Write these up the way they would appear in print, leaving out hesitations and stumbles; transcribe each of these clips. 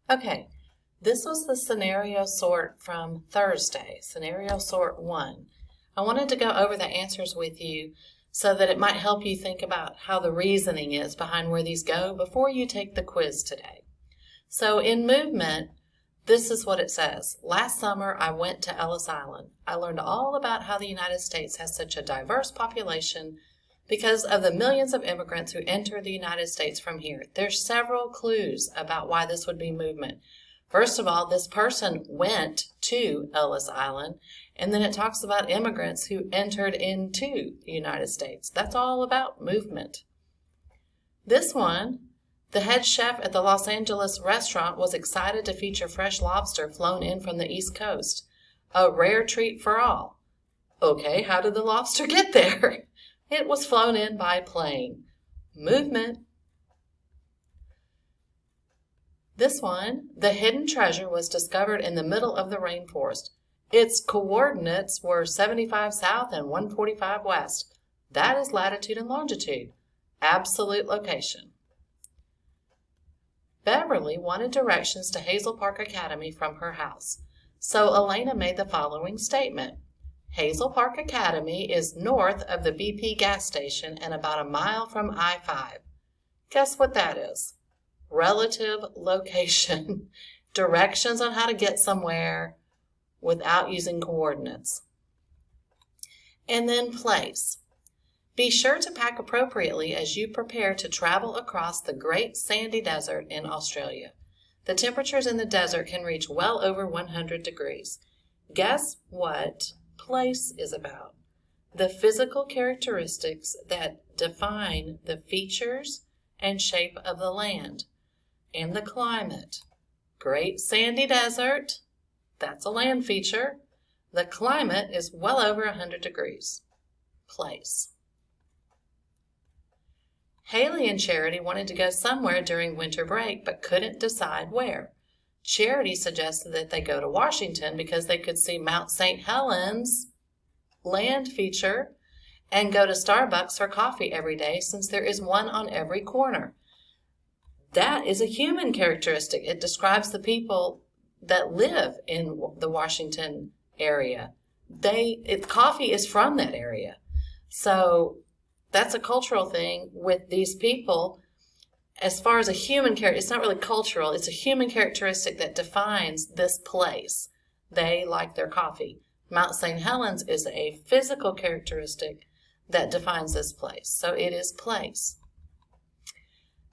Okay, this was the scenario sort from Thursday, scenario sort 1. I wanted to go over the answers with you so that it might help you think about how the reasoning is behind where these go before you take the quiz today. So in movement, this is what it says. Last summer, I went to Ellis Island. I learned all about how the United States has such a diverse population because of the millions of immigrants who enter the United States from here. There's several clues about why this would be movement. First of all, this person went to Ellis Island, and then it talks about immigrants who entered into the United States. That's all about movement. This one, the head chef at the Los Angeles restaurant was excited to feature fresh lobster flown in from the East Coast. A rare treat for all. Okay, how did the lobster get there? It was flown in by plane. Movement. This one, the hidden treasure was discovered in the middle of the rainforest. Its coordinates were 75 south and 145 west. That is latitude and longitude. Absolute location. Beverly wanted directions to Hazel Park Academy from her house. So Elena made the following statement. Hazel Park Academy is north of the BP gas station and about a mile from I-5. Guess what that is? Relative location. Directions on how to get somewhere without using coordinates. And then place. Be sure to pack appropriately as you prepare to travel across the Great Sandy Desert in Australia. The temperatures in the desert can reach well over 100 degrees. Guess what place is about? The physical characteristics that define the features and shape of the land and the climate. Great Sandy Desert, that's a land feature. The climate is well over 100 degrees. Place. Haley and Charity wanted to go somewhere during winter break but couldn't decide where. Charity suggested that they go to Washington because they could see Mount St. Helens, land feature, and go to Starbucks for coffee every day since there is one on every corner. That is a human characteristic. It describes the people that live in the Washington area. Coffee is from that area. So that's a cultural thing with these people. As far as a human character, it's not really cultural. It's a human characteristic that defines this place. They like their coffee. Mount St. Helens is a physical characteristic that defines this place. So it is place.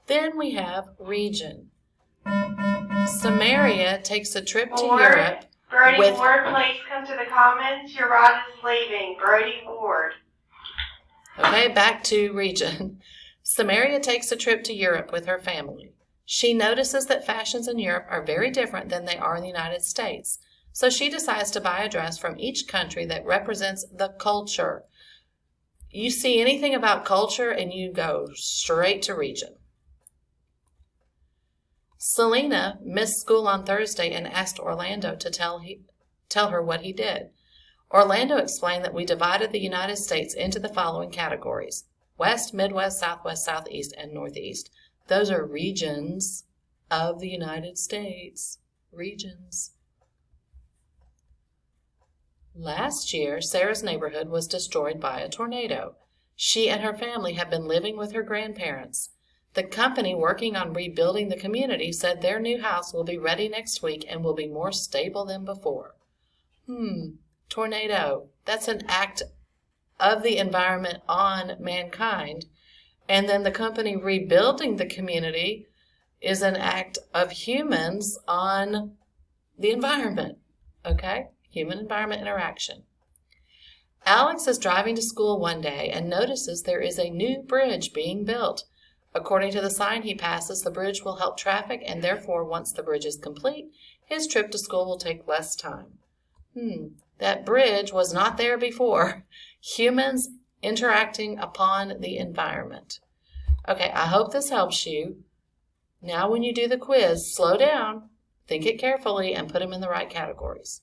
Then we have region. Samaria takes a trip to Europe. Brody Ward, please come to the comments. Your ride is leaving. Brody Ward. Okay, back to region. Samaria takes a trip to Europe with her family. She notices that fashions in Europe are very different than they are in the United States. So she decides to buy a dress from each country that represents the culture. You see anything about culture and you go straight to region. Selena missed school on Thursday and asked Orlando to tell her what he did. Orlando explained that we divided the United States into the following categories: West, Midwest, Southwest, Southeast, and Northeast. Those are regions of the United States. Regions. Last year, Sarah's neighborhood was destroyed by a tornado. She and her family have been living with her grandparents. The company working on rebuilding the community said their new house will be ready next week and will be more stable than before. Tornado. That's an act of the environment on mankind. And then the company rebuilding the community is an act of humans on the environment. Okay? Human-environment interaction. Alex is driving to school one day and notices there is a new bridge being built. According to the sign he passes, the bridge will help traffic, and therefore, once the bridge is complete, his trip to school will take less time. That bridge was not there before. Humans interacting upon the environment. Okay, I hope this helps you. Now when you do the quiz, slow down, think it carefully, and put them in the right categories.